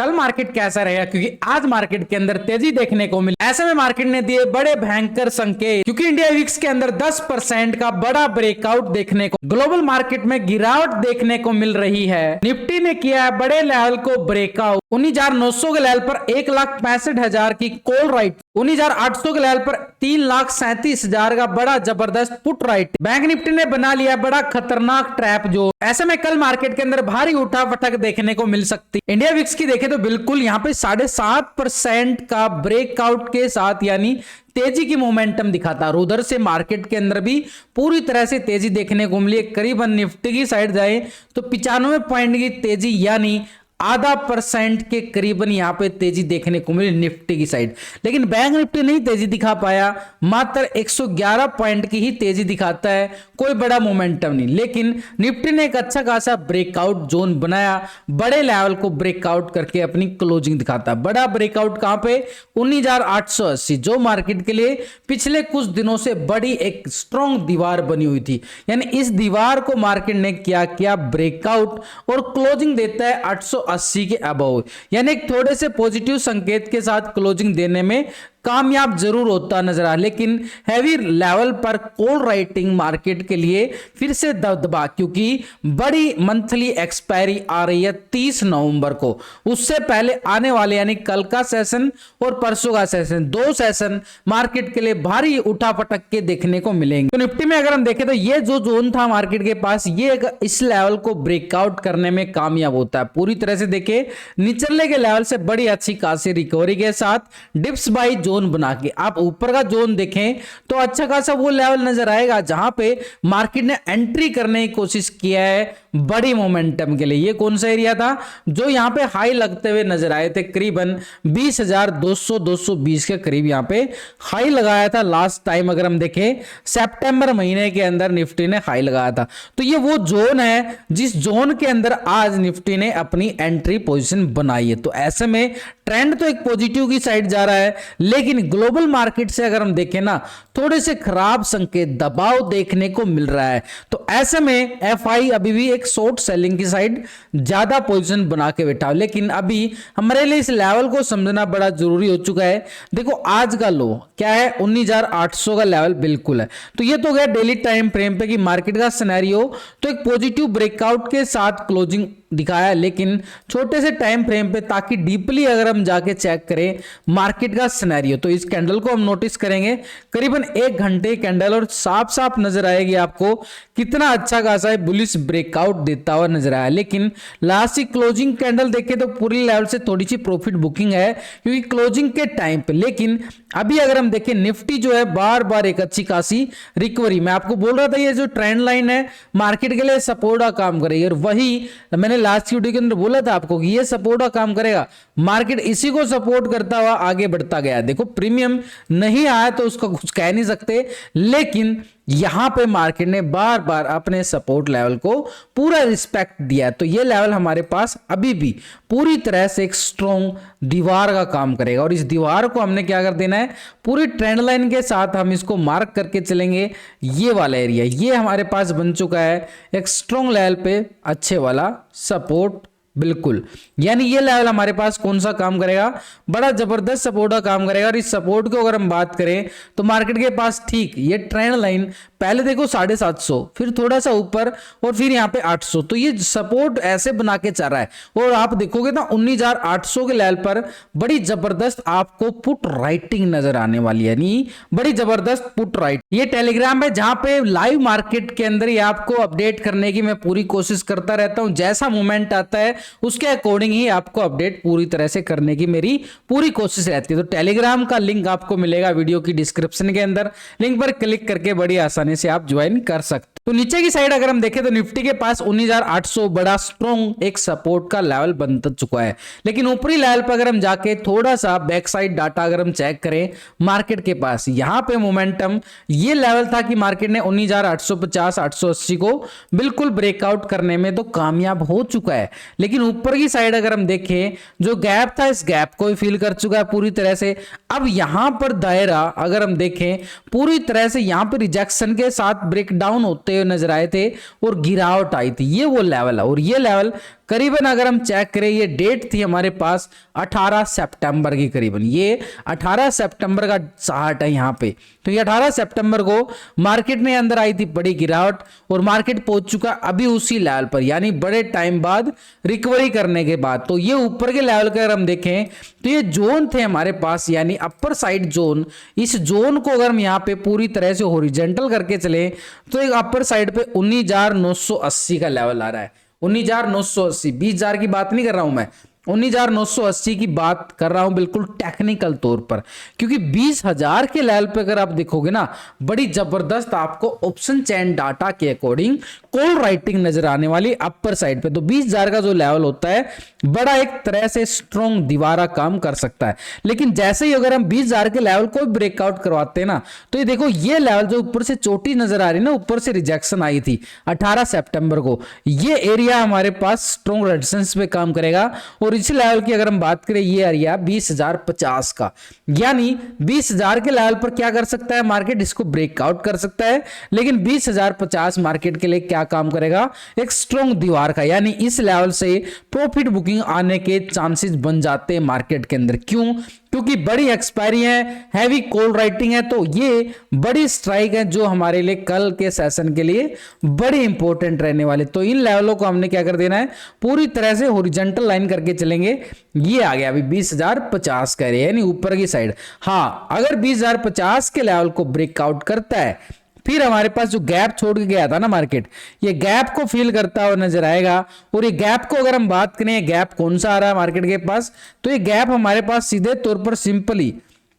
कल मार्केट कैसा रहेगा, क्योंकि आज मार्केट के अंदर तेजी देखने को मिली। ऐसे में मार्केट ने दिए बड़े भयंकर संकेत, क्योंकि इंडिया विक्स के अंदर 10% का बड़ा ब्रेकआउट देखने को, ग्लोबल मार्केट में गिरावट देखने को मिल रही है। निफ्टी ने किया है बड़े लेवल को ब्रेकआउट 19,900 के लेवल पर 1,65,000 की कॉल राइट, 19,800 के लेवल पर 3,37,000 का बड़ा जबरदस्त पुट राइट। बैंक निफ्टी ने बना लिया बड़ा खतरनाक ट्रैप जो। ऐसे में कल मार्केट के अंदर भारी उठापटक देखने को मिल सकती। इंडिया विक्स की देखें तो बिल्कुल यहां पे 7.5% का ब्रेकआउट के साथ यानी तेजी की मोमेंटम दिखाता और उधर से मार्केट के अंदर भी पूरी तरह से तेजी देखने को मिली। करीबन निफ्टी की साइड जाए तो 95 पॉइंट की तेजी यानी 0.5% के करीबन यहां पे तेजी देखने को मिली निफ्टी की साइड। लेकिन बैंक निफ्टी नहीं तेजी दिखा पाया, मात्र 111 पॉइंट की ही तेजी दिखाता है, कोई बड़ा मोमेंटम नहीं। लेकिन निफ्टी ने एक अच्छा खासा ब्रेकआउट जोन बनाया, बड़े लेवल को ब्रेकआउट करके अपनी क्लोजिंग दिखाता। बड़ा ब्रेकआउट कहां पे 19,880, जो मार्केट के लिए पिछले कुछ दिनों से बड़ी एक स्ट्रॉन्ग दीवार बनी हुई थी। यानी इस दीवार को मार्केट ने क्या किया ब्रेकआउट और क्लोजिंग देता है 880 के अबव, यानी एक थोड़े से पॉजिटिव संकेत के साथ क्लोजिंग देने में कामयाब जरूर होता नजर आ। लेकिन हैवी लेवल पर कॉल राइटिंग मार्केट के लिए फिर से दबदबा, क्योंकि बड़ी मंथली एक्सपायरी आ रही है 30 नवंबर को। उससे पहले आने वाले यानी कल का सेशन और परसों का सेशन, 2 सेशन मार्केट के लिए भारी उठापटक के देखने को मिलेंगे। तो निफ्टी में अगर हम देखें तो ये जो जोन था मार्केट के पास, ये इस लेवल को ब्रेकआउट करने में कामयाब होता है। पूरी तरह से देखें निचले के लेवल से बड़ी अच्छी खासी रिकवरी के साथ डिप्स बाई जोन बना के आप ऊपर का जोन देखें तो अच्छा खासा वो लेवल नजर आएगा जहां पे मार्केट ने एंट्री करने की कोशिश किया है बड़ी मोमेंटम के लिए। ये कौन सा एरिया था जो यहां पे हाई लगते हुए नजर आए थे, करीबन 20,200-220 के करीब यहां पे हाई लगाया था लास्ट टाइम। अगर हम देखें सितंबर महीने के अंदर निफ्टी ने हाई लगाया था, तो ये वो जोन है जिस जोन के अंदर आज निफ्टी ने अपनी एंट्री पोजीशन बनाई है। तो ऐसे में ट्रेंड तो एक पॉजिटिव की साइड जा रहा है, लेकिन ग्लोबल मार्केट से अगर हम देखें ना थोड़े से खराब संकेत दबाव देखने को मिल रहा है। तो ऐसे में एफआई अभी भी एक शॉर्ट सेलिंग की साइड ज्यादा पोजीशन बना के बैठा, लेकिन अभी हमारे लिए इस लेवल को समझना बड़ा जरूरी हो चुका है। देखो आज का लो क्या है 19,800 का लेवल बिल्कुल है। तो ये तो गया डेली टाइम फ्रेम पे कि मार्केट का सिनेरियो तो एक पॉजिटिव ब्रेकआउट के साथ क्लोजिंग दिखाया, लेकिन छोटे से टाइम फ्रेम पे ताकि डीपली अगर हम जाके चेक करें मार्केट का सिनेरियो तो इस कैंडल को हम नोटिस करेंगे करीबन 1 घंटे कैंडल और साफ साफ नजर आएगी आपको कितना अच्छा खासा बुलिश ब्रेकआउट देता हुआ नजर आया। लेकिन लास्ट की क्लोजिंग कैंडल देखें तो पूरी लेवल से थोड़ी सी प्रॉफिट बुकिंग है क्योंकि क्लोजिंग के टाइम पे। लेकिन अभी अगर हम देखें निफ्टी जो है बार बार एक अच्छी खासी रिकवरी, मैं आपको बोल रहा था ये जो ट्रेंड लाइन है मार्केट के लिए सपोर्ट का काम करेगी, और वही मैंने लास्ट वीडियो के अंदर बोला था आपको कि ये सपोर्ट का काम करेगा। मार्केट इसी को सपोर्ट करता हुआ आगे बढ़ता गया। देखो प्रीमियम नहीं आया तो उसको कुछ कह नहीं सकते, लेकिन यहां पे मार्केट ने बार बार अपने सपोर्ट लेवल को पूरा रिस्पेक्ट दिया। तो ये लेवल हमारे पास अभी भी पूरी तरह से एक स्ट्रॉन्ग दीवार का काम करेगा, और इस दीवार को हमने क्या कर देना है पूरी ट्रेंड लाइन के साथ हम इसको मार्क करके चलेंगे। ये वाला एरिया ये हमारे पास बन चुका है एक स्ट्रॉन्ग लेवल पे अच्छे वाला सपोर्ट बिल्कुल, यानी ये लेवल हमारे पास कौन सा काम करेगा बड़ा जबरदस्त सपोर्ट का काम करेगा। और इस सपोर्ट को अगर हम बात करें तो मार्केट के पास ठीक ये ट्रेंड लाइन पहले देखो 750 फिर थोड़ा सा ऊपर और फिर यहाँ पे 800, तो ये सपोर्ट ऐसे बना के चल रहा है। और आप देखोगे ना 19,800 के लेवल पर बड़ी जबरदस्त आपको पुट राइटिंग नजर आने वाली है, यानी बड़ी जबरदस्त पुट राइट। ये टेलीग्राम है जहां पे लाइव मार्केट के अंदर ही आपको अपडेट करने की मैं पूरी कोशिश करता रहता हूं। जैसा मूवमेंट आता है उसके अकॉर्डिंग ही आपको अपडेट पूरी तरह से करने की मेरी पूरी कोशिश रहती है। तो टेलीग्राम का लिंक आपको मिलेगा वीडियो की डिस्क्रिप्शन के अंदर, लिंक पर क्लिक करके बड़ी आसानी से आप ज्वाइन कर सकते। तो नीचे की साइड अगर हम देखें तो निफ्टी के पास 19,800 बड़ा स्ट्रॉन्ग एक सपोर्ट का लेवल बन चुका है। लेकिन ऊपरी लेवल पर अगर हम जाके थोड़ा सा बैक साइड डाटा अगर हम चेक करें मार्केट के पास यहां पे मोमेंटम ये लेवल था कि मार्केट ने 19,850 880 को बिल्कुल ब्रेकआउट करने में तो कामयाब हो चुका है। लेकिन ऊपर की साइड अगर हम देखें जो गैप था इस गैप को फिल कर चुका है पूरी तरह से। अब यहां पर दायरा अगर हम देखें पूरी तरह से यहां पर रिजेक्शन के साथ ब्रेकडाउन होते हुए नजर आए थे और गिरावट आई थी। ये वो लेवल है और ये लेवल करीबन अगर हम चेक करें, ये डेट थी हमारे पास 18 सितंबर की करीबन, ये 18 सितंबर का चार्ट है यहाँ पे। तो ये 18 सितंबर को मार्केट में अंदर आई थी बड़ी गिरावट और मार्केट पहुंच चुका अभी उसी लेवल पर, यानी बड़े टाइम बाद रिकवरी करने के बाद। तो ये ऊपर के लेवल का अगर हम देखें तो ये जोन थे हमारे पास, यानी अपर साइड जोन। इस जोन को अगर हम यहाँ पे पूरी तरह से हॉरिजॉन्टल करके चले तो एक अपर साइड पे 19,980 का लेवल आ रहा है। 19,980, 20,000 की बात नहीं कर रहा हूं मैं, 19,980 की बात कर रहा हूं बिल्कुल टेक्निकल तौर पर, क्योंकि 20,000 के लेवल पे अगर आप देखोगे ना, बड़ी जबरदस्त आपको ऑप्शन चेन डाटा के अकॉर्डिंग कॉल राइटिंग नजर आने वाली अपर साइड पे। तो 20,000 का जो लेवल होता है बड़ा एक तरह से स्ट्रॉन्ग दीवारा काम कर सकता है। लेकिन जैसे ही अगर हम 20,000 के लेवल को ब्रेकआउट करवाते हैं ना, तो ये देखो ये लेवल जो ऊपर से चोटी नजर आ रही है ना, ऊपर से रिजेक्शन आई थी 18 सितंबर को, ये एरिया हमारे पास स्ट्रॉन्ग रेजिस्टेंस पे काम करेगा। और इसी लेवल की अगर हम बात करें, ये एरिया 20,050 का, यानी 20,000 के लेवल पर क्या कर सकता है मार्केट, इसको ब्रेकआउट कर सकता है। लेकिन 20,050 मार्केट के लिए क्या काम करेगा, एक स्ट्रॉन्ग दीवार का, यानी इस लेवल से प्रॉफिट बुकिंग आने के चांसेस बन जाते हैं मार्केट के अंदर। क्यों? क्योंकि बड़ी एक्सपायरी है, हैवी कॉल राइटिंग है, तो ये बड़ी स्ट्राइक है जो हमारे लिए कल के सेशन के लिए बड़ी इंपॉर्टेंट रहने वाले। तो इन लेवलों को हमने क्या कर देना है, पूरी तरह से हॉरिजॉन्टल लाइन करके चलेंगे। ये आ गया अभी 20,050 का एरिया, यानी ऊपर की साइड। हाँ, अगर 20,050 के लेवल को ब्रेकआउट करता है, फिर हमारे पास जो गैप छोड़ के गया था ना मार्केट, ये गैप को फिल करता हुआ नजर आएगा। और ये गैप को अगर हम बात करें, गैप कौन सा आ रहा है मार्केट के पास, तो ये गैप हमारे पास सीधे तौर पर सिंपली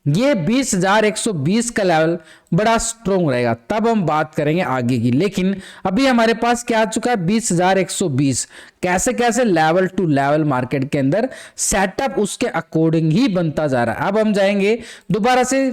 ये 20,120 का लेवल बड़ा स्ट्रॉन्ग रहेगा, तब हम बात करेंगे आगे की। लेकिन अभी हमारे पास क्या आ चुका है, 20,120। कैसे कैसे लेवल टू लेवल मार्केट के अंदर सेटअप उसके अकॉर्डिंग ही बनता जा रहा है। अब हम जाएंगे दोबारा से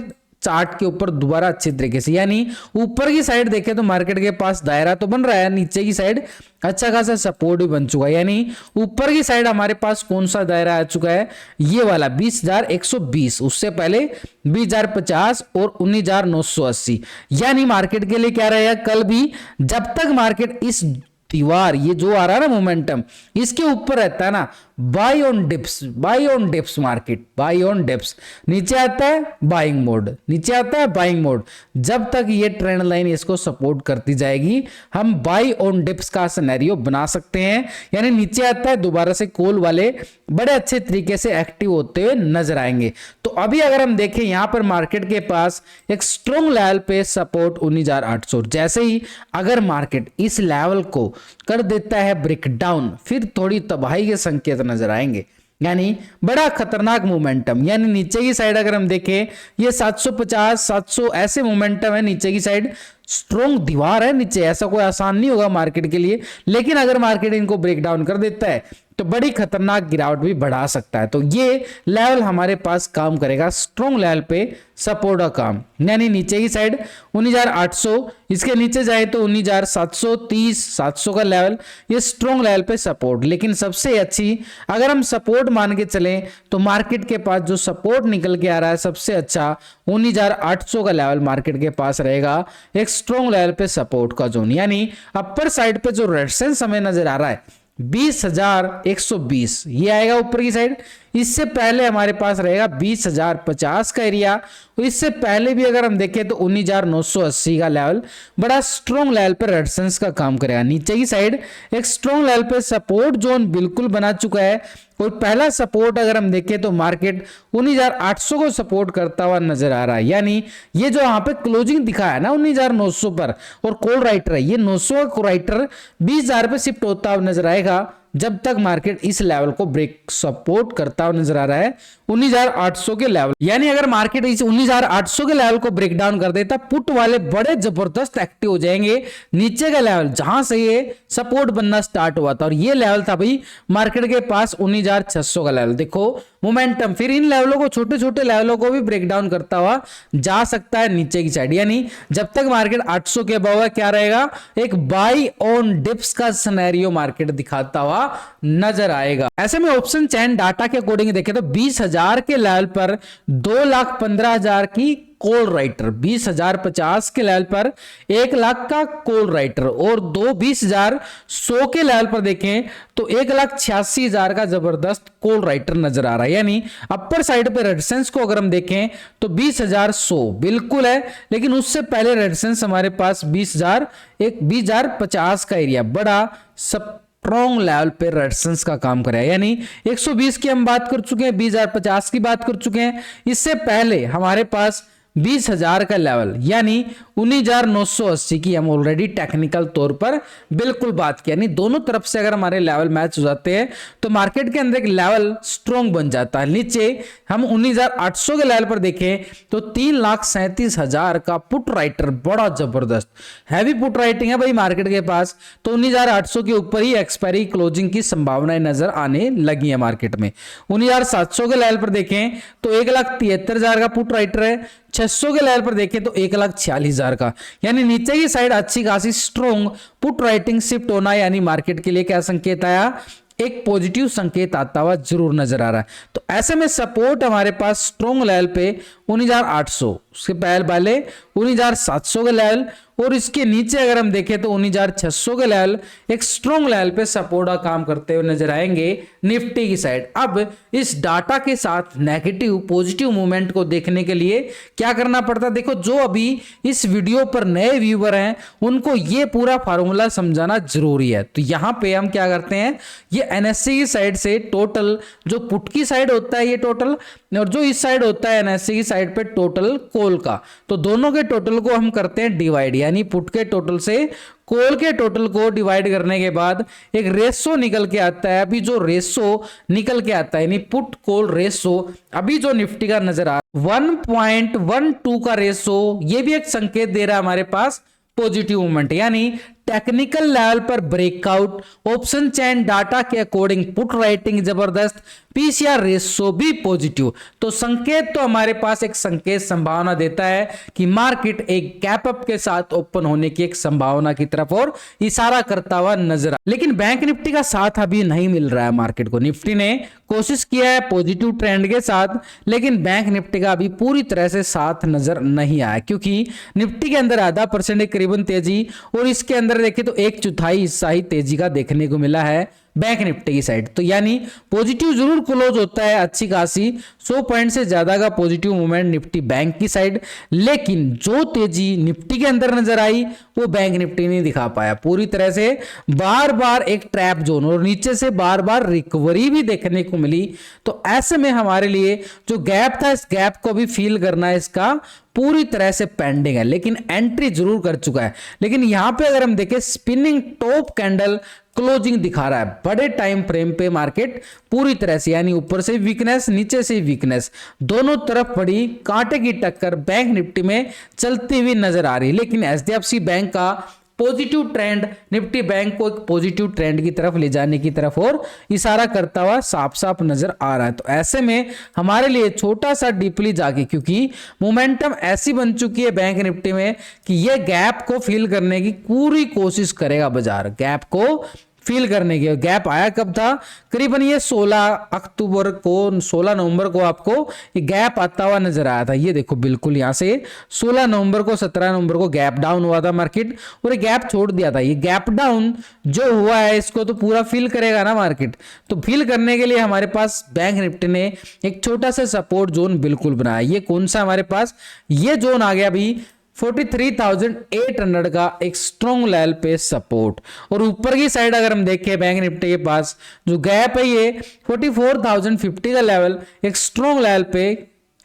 चार्ट के ऊपर दोबारा अच्छे तरीके से, यानी ऊपर की साइड देखें तो मार्केट के पास दायरा तो बन रहा है, नीचे की साइड अच्छा खासा सपोर्ट भी बन चुका है। यानी ऊपर की साइड हमारे पास कौन सा दायरा आ चुका है, ये वाला 20,120, उससे पहले 20,050 और 19,980। यानी मार्केट के लिए क्या रहेगा कल भी, जब तक मार्केट इस दीवार, ये जो आ रहा है ना मोमेंटम, इसके ऊपर रहता है ना, by on dips, by on dips, market by on dips, नीचे आता है बाइंग मोड, नीचे आता है बाइंग मोड। जब तक ये ट्रेंड लाइन इसको सपोर्ट करती जाएगी, हम बाई ऑन डिप्स का सिनेरियो बना सकते हैं। यानी नीचे आता है दोबारा से कॉल वाले बड़े अच्छे तरीके से एक्टिव होते हुए नजर आएंगे। तो अभी अगर हम देखें यहां पर मार्केट के पास एक स्ट्रॉन्ग लेवल पे सपोर्ट 19,800, जैसे ही अगर मार्केट इस लेवल को कर देता है ब्रेकडाउन, फिर थोड़ी तबाही के संकेत नजर आएंगे। यानी बड़ा खतरनाक मोमेंटम, यानी नीचे की साइड अगर हम देखें, ये 750 700 ऐसे मोमेंटम है, नीचे की साइड स्ट्रॉन्ग दीवार है नीचे, ऐसा कोई आसान नहीं होगा मार्केट के लिए। लेकिन अगर मार्केट इनको ब्रेक डाउन कर देता है तो बड़ी खतरनाक गिरावट भी बढ़ा सकता है। तो ये लेवल हमारे पास काम करेगा स्ट्रॉन्ग लेवल पे सपोर्ट का काम, यानी नीचे की साइड 19,800, इसके नीचे जाए तो 19,730 700 का लेवल, ये स्ट्रॉन्ग लेवल पे सपोर्ट। लेकिन सबसे अच्छी अगर हम सपोर्ट मान के चलें तो मार्केट के पास जो सपोर्ट निकल के आ रहा है सबसे अच्छा 19,800 का लेवल मार्केट के पास रहेगा, एक स्ट्रॉन्ग लेवल पे सपोर्ट का जोन। यानी अपर साइड पे जो रेजिस्टेंस हमें नजर आ रहा है 20,120, ये आएगा ऊपर की साइड। इससे पहले हमारे पास रहेगा 20,050 का एरिया, और इससे पहले भी अगर हम देखें तो 19,980 का लेवल बड़ा स्ट्रॉन्ग लेवल पर रेजिस्टेंस का काम करेगा। नीचे की साइड एक स्ट्रॉन्ग लेवल पे सपोर्ट जोन बिल्कुल बना चुका है। और पहला सपोर्ट अगर हम देखें तो मार्केट 19,800 को सपोर्ट करता हुआ नजर आ रहा है। यानी ये जो यहाँ पे क्लोजिंग दिखा है ना 19,900 पर, और कॉल राइटर है, ये 900 का राइटर 20,000 पे शिफ्ट होता हुआ नजर आएगा जब तक मार्केट इस लेवल को ब्रेक सपोर्ट करता हुआ नजर आ रहा है 19,800 के लेवल। यानी अगर मार्केट इस 19,800 के लेवल को ब्रेक डाउन कर देता, पुट वाले बड़े जबरदस्त एक्टिव हो जाएंगे नीचे का लेवल जहां से ये सपोर्ट बनना स्टार्ट हुआ था। और ये लेवल था भाई मार्केट के पास 19,600 का लेवल। देखो मोमेंटम, फिर इन लेवलों को, छोटे छोटे लेवलों को भी ब्रेक डाउन करता हुआ जा सकता है नीचे की साइड। यानी जब तक मार्केट 800 के अबव क्या रहेगा, एक बाई ऑन डिप्स का सिनेरियो मार्केट दिखाता हुआ नजर आएगा। ऐसे में ऑप्शन चैन डाटा के अकॉर्डिंग देखें तो 20,000 के लेवल पर 2,15,000 की कॉल राइटर, 20,050 के लेवल पर 1 लाख का कॉल राइटर और 20,100 के लेवल पर देखें तो 1,86,000 का जबरदस्त कॉल राइटर नजर आ रहा है। यानी अपर साइड पे रेजिस्टेंस को अगर हम देखें तो 20,100 बिल्कुल है, लेकिन उससे पहले रेजिस्टेंस हमारे पास 20,050 का एरिया बड़ा स्ट्रॉन्ग लेवल पे रेजिस्टेंस का काम करे। यानी 120 की हम बात कर चुके हैं, 20,050 की बात कर चुके हैं, इससे पहले हमारे पास 20,000 का लेवल यानी 19,980 की हम ऑलरेडी टेक्निकल तौर पर बिल्कुल बात की। यानी दोनों तरफ से अगर हमारे लेवल मैच हो जाते हैं तो मार्केट के अंदर एक लेवल स्ट्रॉन्ग बन जाता है। नीचे हम 19,800 के लेवल पर देखें तो 3,37,000 का पुट राइटर बड़ा जबरदस्त हैवी पुट राइटिंग है भाई मार्केट के पास, तो 19,800 के ऊपर ही एक्सपायरी क्लोजिंग की संभावनाएं नजर आने लगी है मार्केट में। 19,700 के लेवल पर देखें तो 1,73,000 का पुट राइटर है, 600 के लेवल पर देखें तो 1,46,000 का। यानी नीचे की साइड अच्छी खासी स्ट्रॉन्ग पुट राइटिंग शिफ्ट होना, यानी मार्केट के लिए क्या संकेत आया, एक पॉजिटिव संकेत आता हुआ जरूर नजर आ रहा है। तो ऐसे में सपोर्ट हमारे पास स्ट्रॉन्ग लेवल पे 19,800, उसके पहले 19,700 के लेवल और इसके नीचे अगर हम देखें तो 19,600 के लेवल एक स्ट्रॉन्ग लेवल पे सपोर्ट का काम करते हुए नजर आएंगे निफ्टी की साइड। अब इस डाटा के साथ नेगेटिव पॉजिटिव मूवमेंट को देखने के लिए क्या करना पड़ता है, देखो जो अभी इस वीडियो पर नए व्यूअर हैं उनको ये पूरा फार्मूला समझाना जरूरी है। तो यहां पे हम क्या करते हैं, ये एनएससी की साइड से टोटल जो पुट की साइड होता है ये टोटल, और जो इस साइड होता है एनएससी की साइड पे टोटल कॉल का, तो दोनों के टोटल को हम करते हैं डिवाइड, यानी पुट के टोटल से कॉल के टोटल को डिवाइड करने के बाद एक रेशो निकल के आता है। अभी जो रेशो निकल के आता है यानी पुट कॉल रेशो अभी जो निफ्टी का नजर आ 1.12 का रेशो, ये भी एक संकेत दे रहा है हमारे पास पॉजिटिव मूवमेंट, यानी टेक्निकल लेवल पर ब्रेकआउट, ऑप्शन चैन डाटा के अकॉर्डिंग पुट राइटिंग जबरदस्त, पीसीआर रेशो भी पॉजिटिव। तो संकेत तो हमारे पास एक संकेत संभावना देता है कि मार्केट एक गैप अप के साथ ओपन होने की एक संभावना की तरफ और इशारा करता हुआ नजर आ। लेकिन बैंक निफ्टी का साथ अभी नहीं मिल रहा है मार्केट को। निफ्टी ने कोशिश किया है पॉजिटिव ट्रेंड के साथ, लेकिन बैंक निफ्टी का अभी पूरी तरह से साथ नजर नहीं आया, क्योंकि निफ्टी के अंदर 0.5% करीबन तेजी और इसके अंदर देखें तो 1/4 हिस्सा ही तेजी का देखने को मिला है बैंक निफ्टी की साइड। तो यानी पॉजिटिव जरूर क्लोज होता है अच्छी खासी 100 पॉइंट से ज्यादा का पॉजिटिव मूवमेंट निफ्टी बैंक की साइड, लेकिन जो तेजी निफ्टी के अंदर नजर आई वो बैंक निफ्टी नहीं दिखा पाया पूरी तरह से। बार बार एक ट्रैप जोन और नीचे से बार बार रिकवरी भी देखने को मिली। तो ऐसे में हमारे लिए जो गैप था इस गैप को भी फील करना इसका पूरी तरह से पेंडिंग है, लेकिन एंट्री जरूर कर चुका है। लेकिन यहां पे अगर हम देखें स्पिनिंग टॉप कैंडल क्लोजिंग दिखा रहा है बड़े टाइम फ्रेम पे मार्केट पूरी तरह से, यानी ऊपर से वीकनेस नीचे से वीकनेस, दोनों तरफ बड़ी कांटे की टक्कर बैंक निफ्टी में चलती हुई नजर आ रही है। लेकिन एचडीएफसी बैंक का पॉजिटिव ट्रेंड निफ्टी बैंक को एक पॉजिटिव ट्रेंड की तरफ ले जाने की तरफ और इशारा करता हुआ साफ साफ नजर आ रहा है। तो ऐसे में हमारे लिए छोटा सा डीपली जाके, क्योंकि मोमेंटम ऐसी बन चुकी है बैंक निफ्टी में कि ये गैप को फिल करने की पूरी कोशिश करेगा बाजार, गैप को फील करने के। गैप आया कब था, करीबन ये 16 नवंबर को आपको ये गैप आता हुआ नजर आया था। ये देखो बिल्कुल यहां से 16 नवंबर को 17 नवंबर को गैप डाउन हुआ था मार्केट और ये गैप छोड़ दिया था। ये गैप डाउन जो हुआ है इसको तो पूरा फील करेगा ना मार्केट, तो फील करने के लिए हमारे पास बैंक निफ्टी ने एक छोटा सा सपोर्ट जोन बिल्कुल बनाया। ये कौन सा हमारे पास ये जोन आ गया अभी 43,800 का एक स्ट्रॉन्ग लेवल पे सपोर्ट, और ऊपर की साइड अगर हम देखें बैंक निफ्टी के पास जो गैप है ये 44,050 का लेवल एक स्ट्रॉन्ग लेवल पे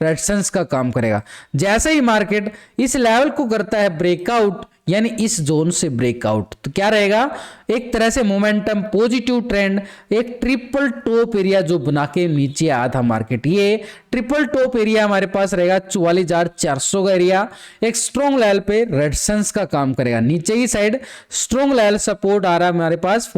रेजिस्टेंस का काम करेगा। जैसे ही मार्केट इस लेवल को करता है ब्रेकआउट, यानी इस जोन से ब्रेकआउट, तो क्या रहेगा एक तरह से मोमेंटम पॉजिटिव ट्रेंड, एक ट्रिपल टॉप एरिया जो बना के नीचे आया था मार्केट, ये ट्रिपल टॉप एरिया हमारे पास रहेगा 44,400 का एरिया एक स्ट्रॉन्ग लेवल पे रेजिस्टेंस का काम करेगा। नीचे की साइड स्ट्रॉन्ग लेवल सपोर्ट आ रहा है हमारे पास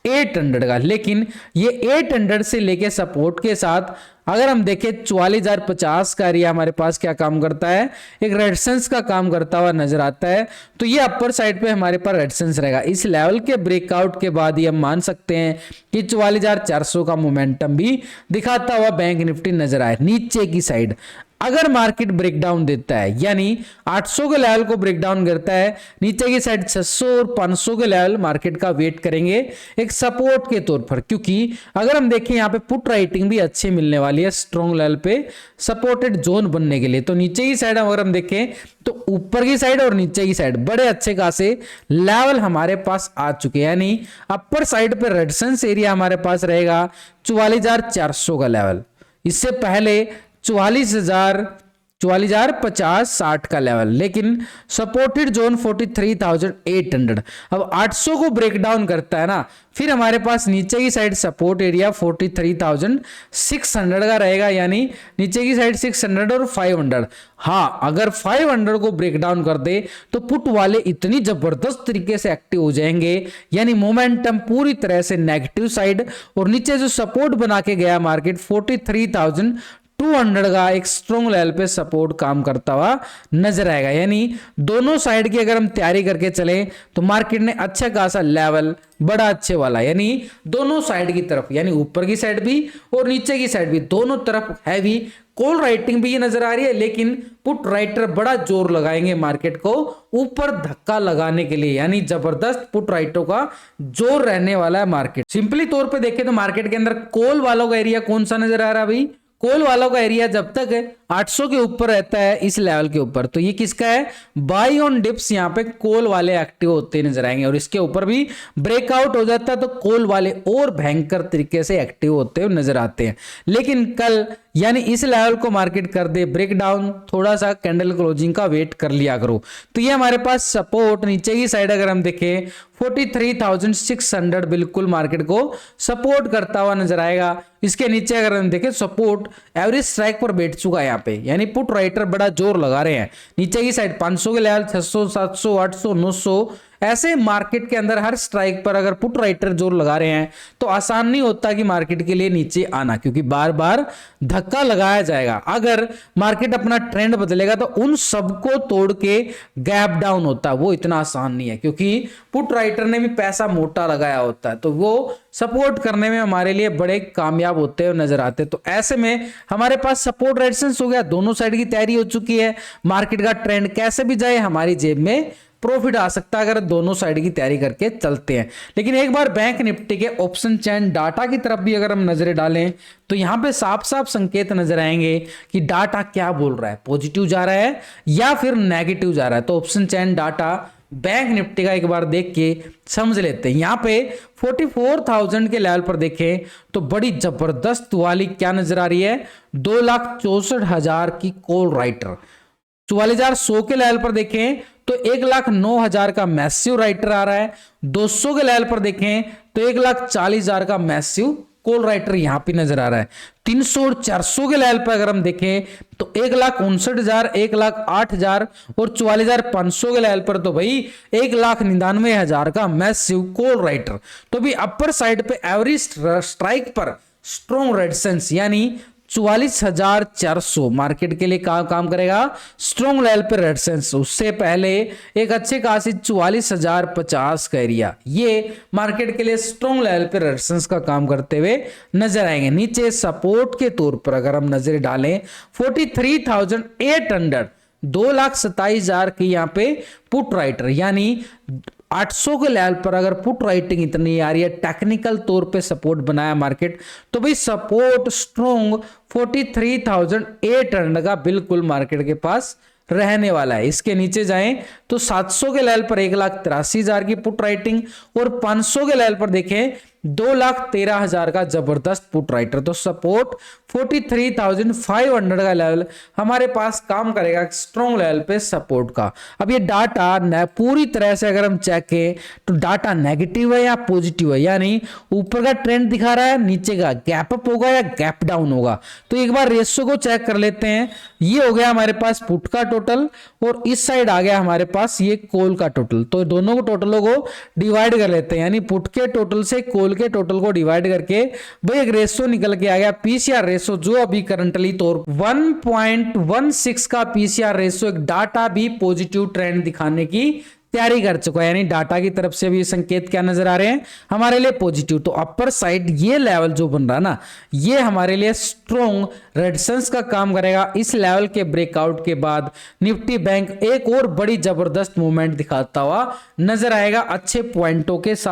800 का। लेकिन ये 800 से लेके सपोर्ट के साथ अगर हम देखें 44,050 का एरिया हमारे पास क्या काम करता है, एक रेजिस्टेंस का काम करता हुआ नजर आता है। तो ये अपर साइड पे हमारे पास रेजिस्टेंस रहेगा। इस लेवल के ब्रेकआउट के बाद ही हम मान सकते हैं कि 44,400 का मोमेंटम भी दिखाता हुआ बैंक निफ्टी नजर आए नीचे की साइड। अगर मार्केट ब्रेकडाउन देता है यानी 800 के लेवल को ब्रेकडाउन करता है, नीचे की साइड 600 और 500 के लेवल मार्केट का वेट करेंगे एक सपोर्ट के तौर पर, क्योंकि अगर हम देखें यहाँ पे पुट राइटिंग भी अच्छी मिलने वाली है स्ट्रॉन्ग लेवल पे सपोर्टेड जोन बनने के लिए। तो नीचे की साइड अगर हम देखें तो ऊपर की साइड और नीचे की साइड बड़े अच्छे खासे लेवल हमारे पास आ चुके हैं, यानी अपर साइड पे रेजिस्टेंस एरिया हमारे पास रहेगा 44,400 का लेवल। इससे पहले 44,050-60 का लेवल, लेकिन सपोर्टेड जोन 43,800। अब 800 को ब्रेक डाउन करता है ना, फिर हमारे पास नीचे की साइड सपोर्ट एरिया 43,600 का रहेगा, यानी नीचे की साइड 600 और 500। हाँ, अगर 500 को ब्रेक डाउन कर दे तो पुट वाले इतनी जबरदस्त तरीके से एक्टिव हो जाएंगे, यानी मोमेंटम पूरी तरह से नेगेटिव साइड। और नीचे जो सपोर्ट बना के गया मार्केट 43,200 का एक स्ट्रॉन्ग लेवल पे सपोर्ट काम करता हुआ नजर आएगा। यानी दोनों साइड की अगर हम तैयारी करके चले तो मार्केट ने अच्छा खासा लेवल बड़ा अच्छे वाला, यानी दोनों साइड की तरफ, यानी ऊपर की साइड भी और नीचे की साइड भी दोनों तरफ हैवी कॉल राइटिंग भी ये नजर आ रही है। लेकिन पुट राइटर बड़ा जोर लगाएंगे मार्केट को ऊपर धक्का लगाने के लिए, यानी जबरदस्त पुट राइटरों का जोर रहने वाला है मार्केट। सिंपली तौर पे देखें तो मार्केट के अंदर कॉल वालों का एरिया कौन सा नजर आ रहा है भाई, कॉल वालों का एरिया जब तक 800 के ऊपर रहता है इस लेवल के ऊपर, तो ये किसका है, बाई ऑन डिप्स यहाँ पे कॉल वाले एक्टिव होते नजर आएंगे। और इसके ऊपर भी ब्रेकआउट हो जाता है तो कॉल वाले और भयंकर तरीके से एक्टिव होते हुए नजर आते हैं। लेकिन कल यानी इस लेवल को मार्केट कर दे ब्रेक डाउन, थोड़ा सा कैंडल क्लोजिंग का वेट कर लिया करो। तो ये हमारे पास सपोर्ट नीचे की साइड अगर हम देखें 43,600 बिल्कुल मार्केट को सपोर्ट करता हुआ नजर आएगा। इसके नीचे अगर हम देखें सपोर्ट एवरेज स्ट्राइक पर बैठ चुका है यहाँ पे, यानी पुट राइटर बड़ा जोर लगा रहे हैं। नीचे की साइड 500 के लेवल 600, 700, 800, 900 ऐसे मार्केट के अंदर हर स्ट्राइक पर अगर पुट राइटर जोर लगा रहे हैं तो आसान नहीं होता कि मार्केट के लिए नीचे आना, क्योंकि बार बार धक्का लगाया जाएगा। अगर मार्केट अपना ट्रेंड बदलेगा तो उन सबको तोड़ के गैप डाउन होता है, वो इतना आसान नहीं है, क्योंकि पुट राइटर ने भी पैसा मोटा लगाया होता है, तो वो सपोर्ट करने में हमारे लिए बड़े कामयाब होते हैं नजर आते हैं। तो ऐसे में हमारे पास सपोर्ट रेजिस्टेंस हो गया, दोनों साइड की तैयारी हो चुकी है। मार्केट का ट्रेंड कैसे भी जाए हमारी जेब में प्रॉफिट आ सकता है अगर दोनों साइड की तैयारी करके चलते हैं। लेकिन एक बार बैंक निफ्टी के ऑप्शन चेन डाटा की तरफ भी अगर हम नजरें डालें तो यहां पे साफ साफ संकेत नजर आएंगे कि डाटा क्या बोल रहा है, पॉजिटिव जा रहा है या फिर नेगेटिव जा रहा है। तो option chain data bank Nifty का एक बार देख के समझ लेते हैं। यहां पे 44,000 के लेवल पर देखें तो बड़ी जबरदस्त वाली क्या नजर आ रही है, 2,64,000 की कॉल राइटर। 44,100 के लेवल पर देखें तो 1,09,000 का मैसिव राइटर आ रहा है। 200 के लेवल पर देखें तो 1,40,000 का मैसिव कॉल राइटर यहां पे नजर आ रहा है। 300 और 400 के लेवल पर अगर हम देखें तो 1,59,000, 1,08,000 और 44,500 के लेवल पर तो भाई 1,99,000 का मैसिव कॉल राइटर। तो भी अपर साइड पे एवरेज स्ट्राइक पर स्ट्रॉन्ग रेजिस्टेंस यानी 44,400 मार्केट के लिए काम करेगा स्ट्रॉन्ग लेवल पे रेजिस्टेंस। उससे पहले एक अच्छे खासी 44,050 का एरिया ये मार्केट के लिए स्ट्रॉन्ग लेवल पे रेजिस्टेंस का काम करते हुए नजर आएंगे। नीचे सपोर्ट के तौर पर अगर हम नजर डालें 43,800, 2,27,000 की यहाँ पे पुट राइटर, यानी 800 के लेवल पर अगर पुट राइटिंग इतनी आ रही है, टेक्निकल तौर पे सपोर्ट बनाया मार्केट, तो भाई सपोर्ट स्ट्रॉन्ग 43,800 का बिल्कुल मार्केट के पास रहने वाला है। इसके नीचे जाएं तो 700 के लेवल पर 1,83,000 की पुट राइटिंग और 500 के लेवल पर देखें 2,13,000 का जबरदस्त पुट राइटर। तो सपोर्ट 43,500 का लेवल हमारे पास काम करेगा स्ट्रॉन्ग लेवल पे सपोर्ट का। अब ये डाटा पूरी तरह से अगर हम चेक करें तो डाटा नेगेटिव है या पॉजिटिव है, यानी ऊपर का ट्रेंड दिखा रहा है, नीचे का गैप अप होगा या गैप डाउन होगा। तो एक बार रेशो को चेक कर लेते हैं। ये हो गया हमारे पास पुट का टोटल और इस साइड आ गया हमारे पास ये कॉल का टोटल, तो दोनों को टोटलों को डिवाइड कर लेते हैं, यानी पुट के टोटल से कॉल के टोटल को डिवाइड करके भाई एक रेशो निकल के आ गया पीसीआर रेशो, जो अभी करंटली तौर 1.16 का पीसीआर रेशो एक डाटा भी पॉजिटिव ट्रेंड दिखाने की तैयारी कर चुका है, यानी डाटा की तरफ से भी संकेत क्या नजर आ रहे हैं हमारे लिए पॉजिटिव। तो अपर साइड ये लेवल जो बन रहा ना, ये हमारे लिए स्ट्रॉन्ग रेजिस्टेंस का काम करेगा। इस लेवल के ब्रेकआउट के बाद निफ्टी बैंक एक और बड़ी जबरदस्त मूवमेंट दिखाता हुआ नजर आएगा अच्छे पॉइंटों के साथ।